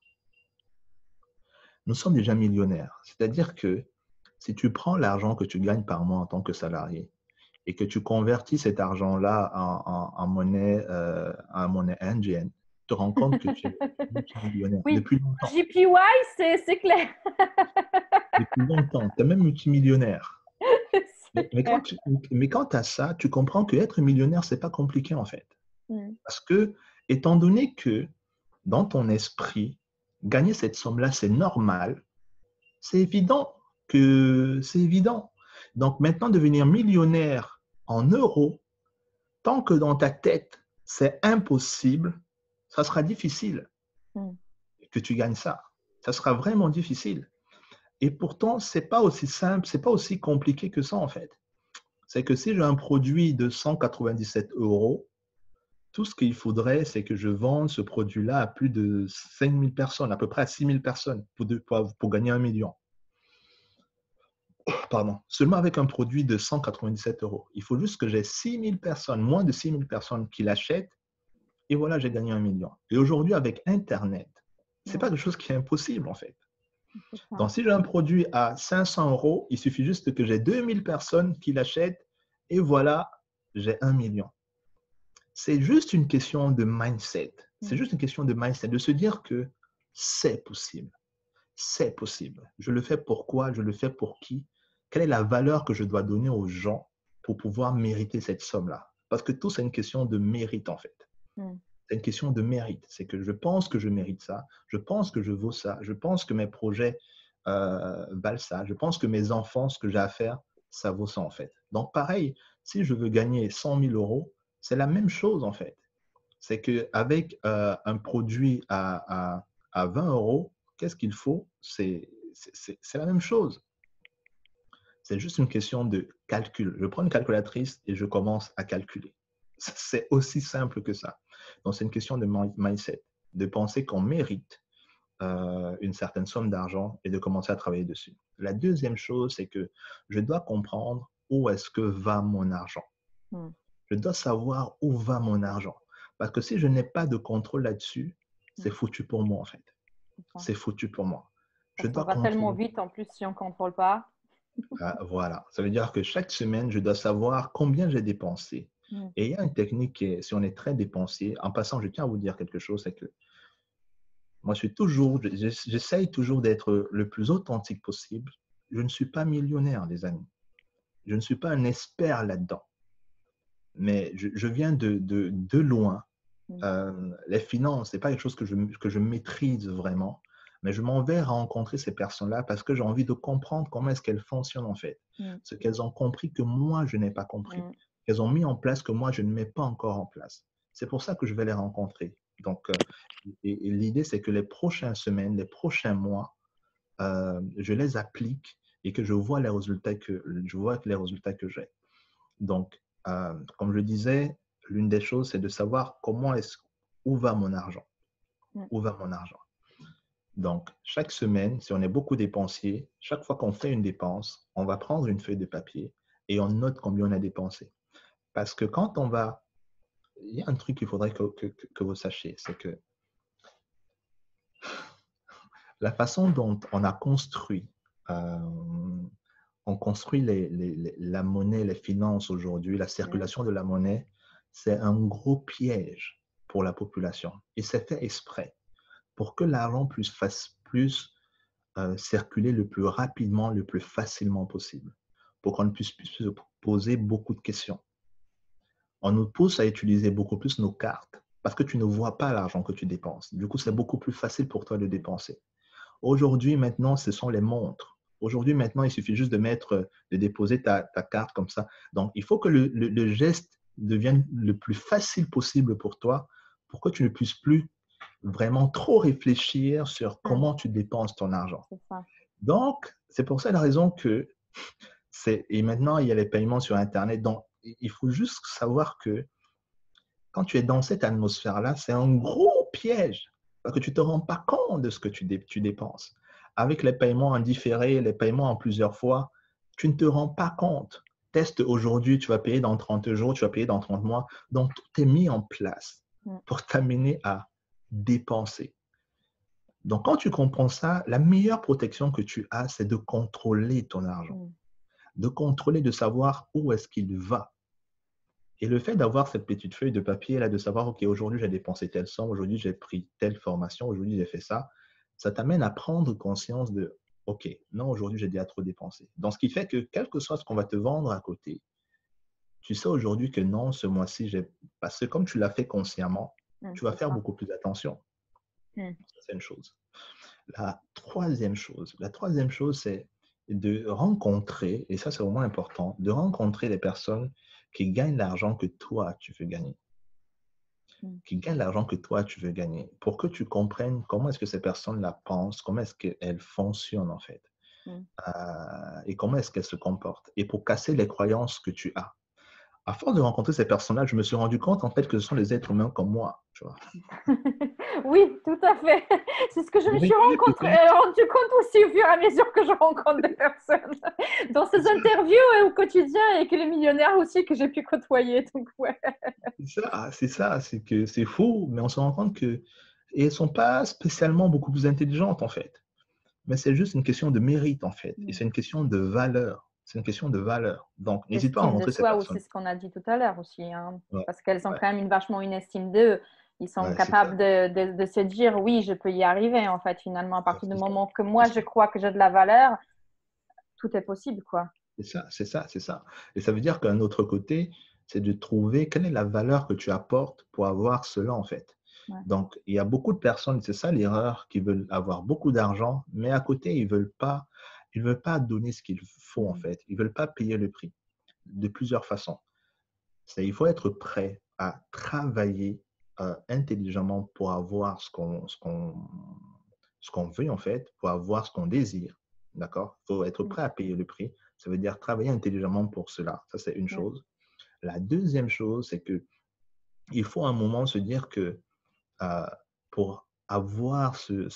Nous sommes déjà millionnaires. C'est-à-dire que si tu prends l'argent que tu gagnes par mois en tant que salarié et que tu convertis cet argent-là en monnaie indienne, tu te rends compte que tu es multimillionnaire Oui, depuis longtemps. JPY, c'est clair. Depuis longtemps, tu es même multimillionnaire. C'est Quand clair. mais quand tu as ça, tu comprends qu'être millionnaire, ce n'est pas compliqué en fait. Mm. Parce que, étant donné que dans ton esprit, gagner cette somme-là, c'est normal, c'est évident que c'est évident. Donc maintenant, devenir millionnaire en euros, tant que dans ta tête, c'est impossible, ça sera difficile Mm. que tu gagnes ça. Ça sera vraiment difficile. Et pourtant, ce n'est pas aussi simple, ce n'est pas aussi compliqué que ça en fait. C'est que si j'ai un produit de 197 euros, tout ce qu'il faudrait, c'est que je vende ce produit-là à plus de 5000 personnes, à peu près à 6000 personnes pour gagner 1 million. Pardon. Seulement avec un produit de 197 euros. Il faut juste que j'ai 6000 personnes, moins de 6000 personnes qui l'achètent et voilà, j'ai gagné 1 million. Et aujourd'hui, avec Internet, ce n'est pas Mm. quelque chose qui est impossible en fait. C'est ça. Donc, si j'ai un produit à 500 euros, il suffit juste que j'ai 2000 personnes qui l'achètent et voilà, j'ai 1 million. C'est juste une question de mindset. C'est Mm. juste une question de mindset, de se dire que c'est possible. C'est possible. Je le fais pourquoi? Je le fais pour qui? Quelle est la valeur que je dois donner aux gens pour pouvoir mériter cette somme-là? Parce que tout, c'est une question de mérite en fait. Mm. C'est une question de mérite. C'est que je pense que je mérite ça. Je pense que je vaux ça. Je pense que mes projets valent ça. Je pense que mes enfants, ce que j'ai à faire, ça vaut ça en fait. Donc pareil, si je veux gagner 100 000 euros, c'est la même chose en fait. C'est qu'avec un produit à 20 euros, qu'est-ce qu'il faut? C'est la même chose. C'est juste une question de calcul. Je prends une calculatrice et je commence à calculer. C'est aussi simple que ça. Donc, c'est une question de mindset, de penser qu'on mérite une certaine somme d'argent et de commencer à travailler dessus. La deuxième chose, c'est que je dois comprendre où est-ce que va mon argent. Mm. Je dois savoir où va mon argent. Parce que si je n'ai pas de contrôle là-dessus, c'est Mm. foutu pour moi en fait. C'est ça. C'est foutu pour moi. Je Parce qu'on dois va tellement contrôler. vite en plus si on ne contrôle pas. Ah, voilà. Ça veut dire que chaque semaine, je dois savoir combien j'ai dépensé. Mm. Et il y a une technique qui est, si on est très dépensier, en passant, je tiens à vous dire quelque chose, c'est que moi, j'essaye toujours d'être le plus authentique possible. Je ne suis pas millionnaire, les amis. Je ne suis pas un expert là-dedans. Mais je viens de loin. Mm. Les finances, ce n'est pas quelque chose que je maîtrise vraiment, mais je m'en vais rencontrer ces personnes-là parce que j'ai envie de comprendre comment est-ce qu'elles fonctionnent en fait. Mm. Ce qu'elles ont compris que moi, je n'ai pas compris. Mm. Qu'elles ont mis en place que moi, je ne mets pas encore en place. C'est pour ça que je vais les rencontrer. Donc, et l'idée, c'est que les prochaines semaines, les prochains mois, je les applique et que je vois les résultats que j'ai. Donc, comme je disais, l'une des choses, c'est de savoir où va mon argent. Mm. Où va mon argent? Donc, chaque semaine, si on est beaucoup dépensier, chaque fois qu'on fait une dépense, on va prendre une feuille de papier et on note combien on a dépensé. Parce que quand on va... Il y a un truc qu'il faudrait que vous sachiez, c'est que la façon dont euh, on construit la monnaie, les finances aujourd'hui, la Mm. circulation de la monnaie, c'est un gros piège pour la population. Et c'est fait exprès pour que l'argent plus circuler le plus rapidement, le plus facilement possible, pour qu'on ne puisse plus se poser beaucoup de questions. On nous pousse à utiliser beaucoup plus nos cartes parce que tu ne vois pas l'argent que tu dépenses. Du coup, c'est beaucoup plus facile pour toi de dépenser. Aujourd'hui, maintenant, ce sont les montres. Aujourd'hui, maintenant, il suffit juste de déposer ta carte comme ça. Donc, il faut que le geste devienne le plus facile possible pour toi pour que tu ne puisses plus vraiment trop réfléchir sur Mm. comment tu dépenses ton argent. C'est ça. Donc, c'est pour ça la raison que et maintenant, il y a les paiements sur Internet. Donc, il faut juste savoir que quand tu es dans cette atmosphère-là, c'est un gros piège parce que tu ne te rends pas compte de ce que tu dépenses. Avec les paiements en différé, les paiements en plusieurs fois, tu ne te rends pas compte. Teste aujourd'hui, tu vas payer dans 30 jours, tu vas payer dans 30 mois. Donc, tout est mis en place Mm. pour t'amener à dépenser. Donc, quand tu comprends ça, la meilleure protection que tu as, c'est de contrôler ton argent, Mm. de contrôler, de savoir où est-ce qu'il va. Et le fait d'avoir cette petite feuille de papier, là, de savoir, OK, aujourd'hui, j'ai dépensé telle somme, aujourd'hui, j'ai pris telle formation, aujourd'hui, j'ai fait ça, ça t'amène à prendre conscience de, OK, non, aujourd'hui, j'ai déjà trop dépensé. Donc, ce qui fait que, quel que soit ce qu'on va te vendre à côté, tu sais aujourd'hui que non, ce mois-ci, parce que comme tu l'as fait consciemment, Mm. tu vas C'est faire ça. beaucoup plus attention. Mm. Ça, c'est une chose. La troisième chose, c'est de rencontrer, et ça c'est vraiment important, de rencontrer les personnes qui gagnent l'argent que toi tu veux gagner, Mm. qui gagnent l'argent que toi tu veux gagner, pour que tu comprennes comment est-ce que ces personnes-là pensent, comment est-ce qu'elles fonctionnent en fait, Mm. et comment est-ce qu'elles se comportent, et pour casser les croyances que tu as. À force de rencontrer ces personnes-là, je me suis rendu compte en fait que ce sont des êtres humains comme moi, tu vois. Oui, tout à fait. C'est ce que je me Vous suis rigolez peut-être. rendu compte aussi au fur et à mesure que je rencontre des personnes dans ces interviews et au quotidien et que les millionnaires aussi que j'ai pu côtoyer. Donc, ouais. C'est que c'est faux, mais on se rend compte que et elles ne sont pas spécialement beaucoup plus intelligentes en fait. Mais c'est juste une question de mérite en fait. Et Mm. c'est une question de valeur. C'est une question de valeur. Donc, n'hésite pas à Estime de rencontrer ces soi aussi, personnes. ce qu'on a dit tout à l'heure aussi, hein, Ouais, parce qu'elles ont ouais, quand même vachement une estime d'eux. Ils sont ouais, c'est ça. capables de se dire, oui, je peux y arriver, en fait, finalement, à Ouais, partir du c'est ça. moment que C'est moi, je ça. crois que j'ai de la valeur, tout est possible, quoi. C'est ça. Et ça veut dire qu'un autre côté, c'est de trouver quelle est la valeur que tu apportes pour avoir cela, en fait. Ouais. Donc, il y a beaucoup de personnes, c'est ça l'erreur, qui veulent avoir beaucoup d'argent, mais à côté, ils veulent pas donner ce qu'il faut, en Mm. fait. Ils veulent pas payer le prix de plusieurs façons. Il faut être prêt à travailler intelligemment pour avoir ce qu'on veut, en fait, pour avoir ce qu'on désire. D'accord? Il faut être Mm. prêt à payer le prix. Ça veut dire travailler intelligemment pour cela. Ça, c'est une Ouais. chose. La deuxième chose, c'est que il faut un moment se dire que euh, pour avoir ce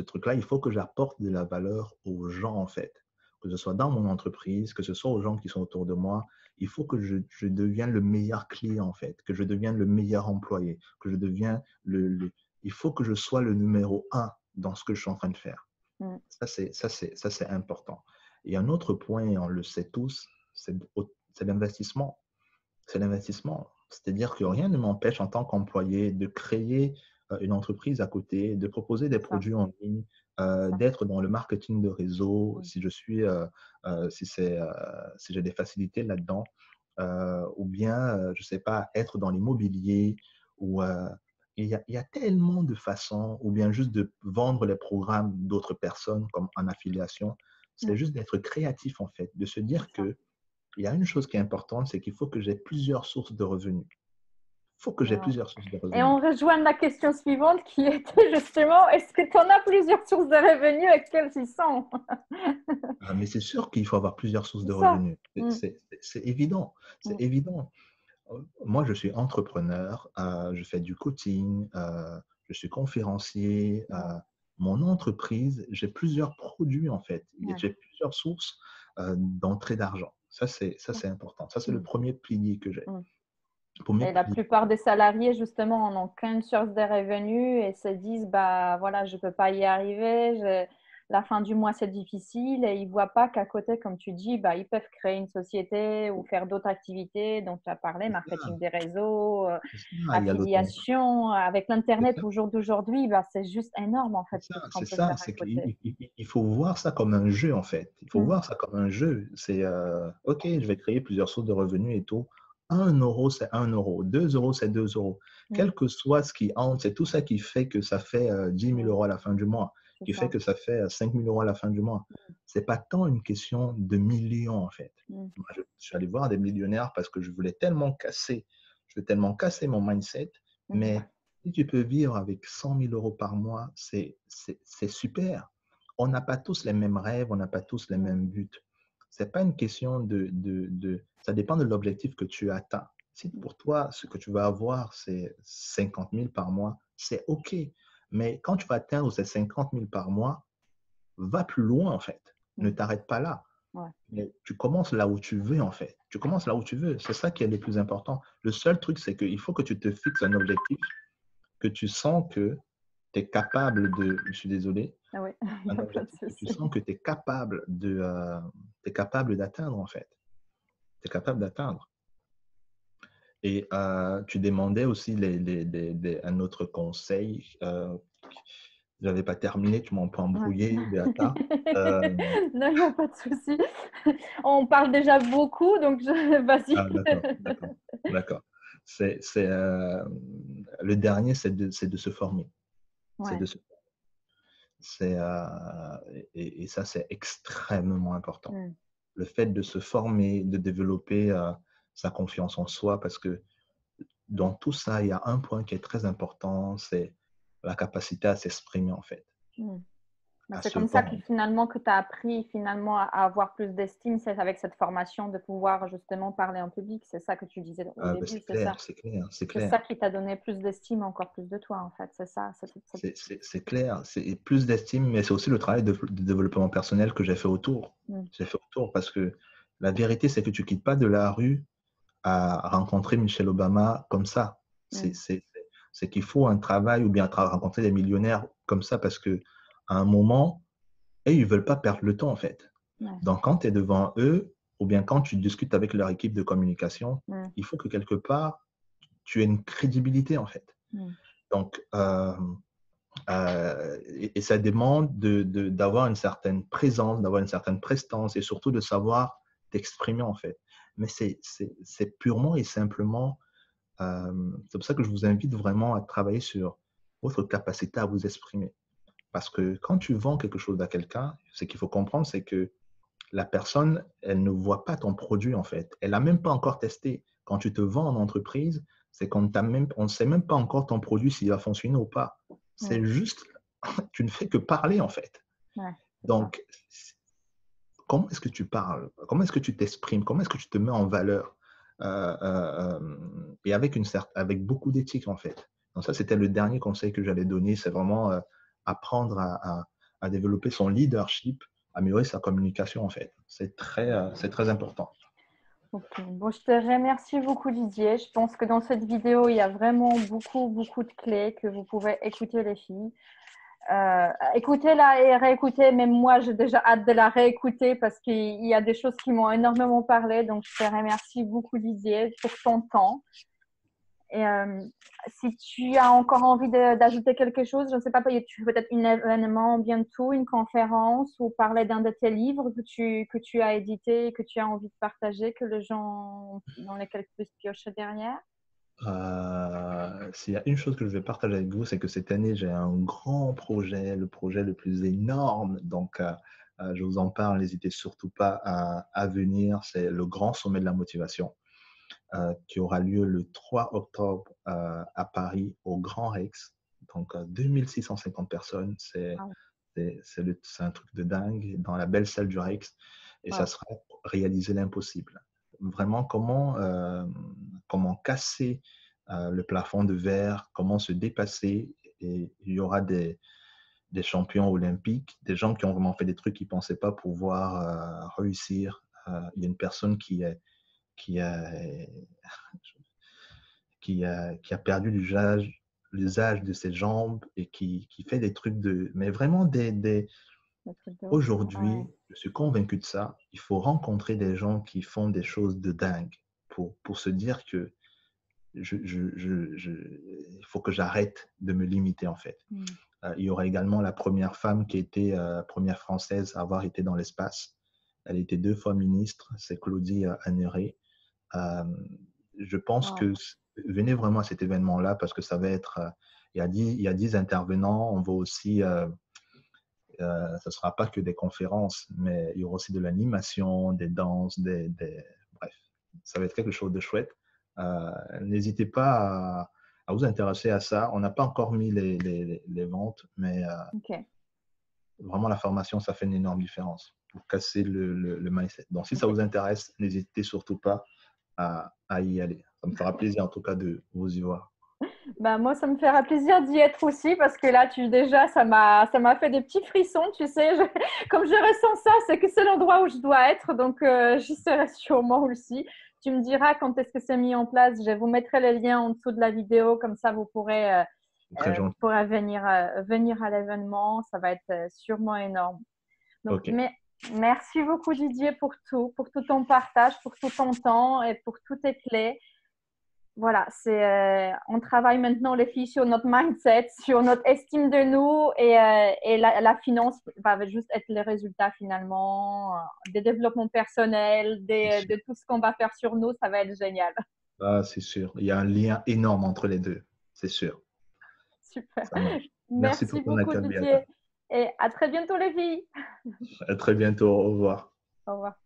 truc-là, il faut que j'apporte de la valeur aux gens, en fait. Que ce soit dans mon entreprise, que ce soit aux gens qui sont autour de moi. Il faut que je devienne le meilleur client, en fait, que je devienne le meilleur employé, que je devienne il faut que je sois le numéro un dans ce que je suis en train de faire. Mm. Ça, c'est important. Et un autre point, et on le sait tous, c'est l'investissement. C'est l'investissement. C'est-à-dire que rien ne m'empêche en tant qu'employé de créer une entreprise à côté, de proposer des C'est ça, produits en ligne, c'est ça. d'être dans le marketing de réseau, Mm. si j'ai des facilités là-dedans, ou bien, je ne sais pas, être dans l'immobilier, ou il y a tellement de façons, ou bien juste de vendre les programmes d'autres personnes comme en affiliation. C'est Mm. juste d'être créatif en fait, de se dire C'est ça. que il y a une chose qui est importante, c'est qu'il faut que j'ai plusieurs sources de revenus. Il faut que j'ai Wow. plusieurs sources de Et revenus. on rejoint la question suivante qui était justement, est-ce que tu en as plusieurs sources de revenus et quelles ils sont? Ah, mais c'est sûr qu'il faut avoir plusieurs sources de C'est ça. revenus. Mm, C'est évident. C'est mm, évident. Moi, je suis entrepreneur, je fais du coaching, je suis conférencier. ouais, Mon entreprise, j'ai plusieurs produits en fait. ouais, J'ai plusieurs sources d'entrée d'argent. Ça, c'est important. Ça, c'est le mm, premier pilier que j'ai. mm. Le premier Et la pilier. plupart des salariés, justement, n'ont qu'une source de revenus et se disent, bah voilà, je ne peux pas y arriver, la fin du mois, c'est difficile. Et ils ne voient pas qu'à côté, comme tu dis, bah, ils peuvent créer une société ou faire d'autres activités dont tu as parlé, C'est ça, marketing des réseaux, c'est ça. Il y a l'auto. affiliation. Avec C'est l'Internet, ça. au jour d'aujourd'hui, bah, c'est juste énorme, en fait, C'est ça, tout ce qu'on c'est peut ça. faire à C'est côté. qu'il faut voir ça comme un jeu, en fait. Il faut Mm, voir ça comme un jeu. C'est, OK, je vais créer plusieurs sources de revenus et tout. 1 euro, c'est 1 euro. 2 euros, c'est 2 euros. mm, Quel que soit ce qui entre, c'est tout ça qui fait que ça fait 10 000 mm, euros à la fin du mois, c'est qui fait ça. que ça fait 5 000 euros à la fin du mois. C'est pas tant une question de millions, en fait. Mm, Moi, je suis allé voir des millionnaires parce que je veux tellement casser mon mindset, mm, mais si tu peux vivre avec 100 000 euros par mois, c'est super. On n'a pas tous les mêmes rêves, on n'a pas tous les mm, mêmes buts. Ce n'est pas une question Ça dépend de l'objectif que tu atteins. Si mm, pour toi, ce que tu vas avoir, c'est 50 000 par mois, c'est OK. Mais quand tu vas atteindre ces 50 000 par mois, va plus loin, en fait. Ne mm. t'arrête pas là. Ouais. Mais tu commences là où tu veux, en fait. Tu commences là où tu veux. C'est ça qui est le plus important. Le seul truc, c'est qu'il faut que tu te fixes un objectif que tu sens que tu es capable de, je suis désolé, Ah oui, il un n'y a pas de objectif que tu souci. sens que tu es capable d'atteindre, en fait. Tu es capable d'atteindre. Et tu demandais aussi un autre conseil. Je n'avais pas terminé, tu m'as un peu Ouais. embrouillé, Beata. Euh, Non, il n'y a pas de souci. On parle déjà beaucoup, donc vas-y. d'accord, d'accord, d'accord. Le dernier, c'est de se former. C'est Ouais. de se et ça, c'est extrêmement important. Mm. Le fait de se former, de développer sa confiance en soi, parce que dans tout ça, il y a un point qui est très important, c'est la capacité à s'exprimer, en fait, Mm. Bah, à c'est se comme ça que vendre. finalement que tu as appris finalement à avoir plus d'estime, c'est avec cette formation de pouvoir justement parler en public. C'est ça que tu disais au Ben, début, c'est c'est ça. clair, c'est clair, c'est C'est ça clair. qui t'a donné plus d'estime, encore plus de toi en fait. C'est ça. C'est clair. C'est plus d'estime, mais c'est aussi le travail de développement personnel que j'ai fait autour. Mm. J'ai fait autour parce que la vérité, c'est que tu quittes pas de la rue à rencontrer Michelle Obama comme ça. C'est Mm. c'est- c'est qu'il faut un travail ou bien rencontrer des millionnaires comme ça parce que à un moment, et ils veulent pas perdre le temps en fait. Ouais. Donc quand tu es devant eux ou bien quand tu discutes avec leur équipe de communication, Mm. il faut que quelque part tu aies une crédibilité en fait. Mm. Donc et ça demande d'avoir une certaine présence, d'avoir une certaine prestance et surtout de savoir t'exprimer en fait. Mais c'est purement et simplement, c'est pour ça que je vous invite vraiment à travailler sur votre capacité à vous exprimer. Parce que quand tu vends quelque chose à quelqu'un, ce qu'il faut comprendre, c'est que la personne, elle ne voit pas ton produit en fait. Elle n'a même pas encore testé. Quand tu te vends en entreprise, c'est qu'on ne sait même pas encore ton produit s'il va fonctionner ou pas. Mm. C'est juste, tu ne fais que parler en fait. Ouais, c'est ça. Donc, comment est-ce que tu parles? Comment est-ce que tu t'exprimes? Comment est-ce que tu te mets en valeur? Et avec beaucoup d'éthique en fait. Donc ça, c'était le dernier conseil que j'allais donner. C'est vraiment apprendre à développer son leadership, améliorer sa communication en fait. C'est très important. Ok. Bon, je te remercie beaucoup Didier. Je pense que dans cette vidéo, il y a vraiment beaucoup de clés que vous pouvez écouter les filles. Écoutez-la et réécoutez. Même moi, j'ai déjà hâte de la réécouter parce qu'il y a des choses qui m'ont énormément parlé. Donc, je te remercie beaucoup Didier pour ton temps. Et si tu as encore envie d'ajouter quelque chose, je ne sais pas, tu peut-être un événement bientôt, une conférence ou parler d'un de tes livres que tu as édité, que tu as envie de partager, que les gens dans lesquels tu peux se piocher derrière. S'il y a une chose que je vais partager avec vous, c'est que cette année, j'ai un grand projet, le projet le plus énorme. Donc, je vous en parle, n'hésitez surtout pas à venir. C'est le grand sommet de la motivation. qui aura lieu le 3 octobre à Paris, au Grand Rex. Donc, 2650 personnes. Wow. C'est un truc de dingue dans la belle salle du Rex. Et ça Wow. sera réaliser l'impossible. Vraiment, comment casser le plafond de verre, comment se dépasser. Et il y aura des champions olympiques, des gens qui ont vraiment fait des trucs qu'ils ne pensaient pas pouvoir réussir. Il y a une personne qui a, qui a perdu l'usage de ses jambes et qui fait des trucs mais vraiment Le truc de ouf. Ouais. aujourd'hui, je suis convaincu de ça. Il faut rencontrer des gens qui font des choses de dingue pour se dire que il faut que j'arrête de me limiter en fait. Mm. Il y aura également la première femme qui était première française à avoir été dans l'espace. Elle était 2 fois ministre, c'est Claudie Anneret. Euh, je pense Wow. que venez vraiment à cet événement-là parce que ça va être, il y a 10 intervenants. On va aussi, ce ne sera pas que des conférences, mais il y aura aussi de l'animation, des danses, bref, ça va être quelque chose de chouette. N'hésitez pas à vous intéresser à ça. On n'a pas encore mis les ventes, mais OK. vraiment la formation, ça fait une énorme différence pour casser le mindset. Donc, si ça OK. vous intéresse, n'hésitez surtout pas à y aller. Ça me fera plaisir en tout cas de vous y voir. Ben, moi, ça me fera plaisir d'y être aussi parce que là, déjà, ça m'a fait des petits frissons, tu sais. Comme je ressens ça, c'est que c'est l'endroit où je dois être, donc j'y serai sûrement aussi. Tu me diras quand est-ce que c'est mis en place. Je vous mettrai les liens en dessous de la vidéo, comme ça Très vous gentil. pourrez venir à l'événement. Ça va être sûrement énorme. Donc, OK. merci beaucoup Didier pour tout ton partage, pour tout ton temps et pour toutes tes clés. Voilà, on travaille maintenant les filles sur notre mindset, sur notre estime de nous et la finance va juste être les résultats finalement des développements personnels, C'est sûr. de tout ce qu'on va faire sur nous, ça va être génial. Ah, c'est sûr. Il y a un lien énorme entre les deux. C'est sûr. Super. Ça marche. Merci Merci pour ton beaucoup accueil, Beata. Didier et à très bientôt les filles. À très bientôt. Au revoir. Au revoir.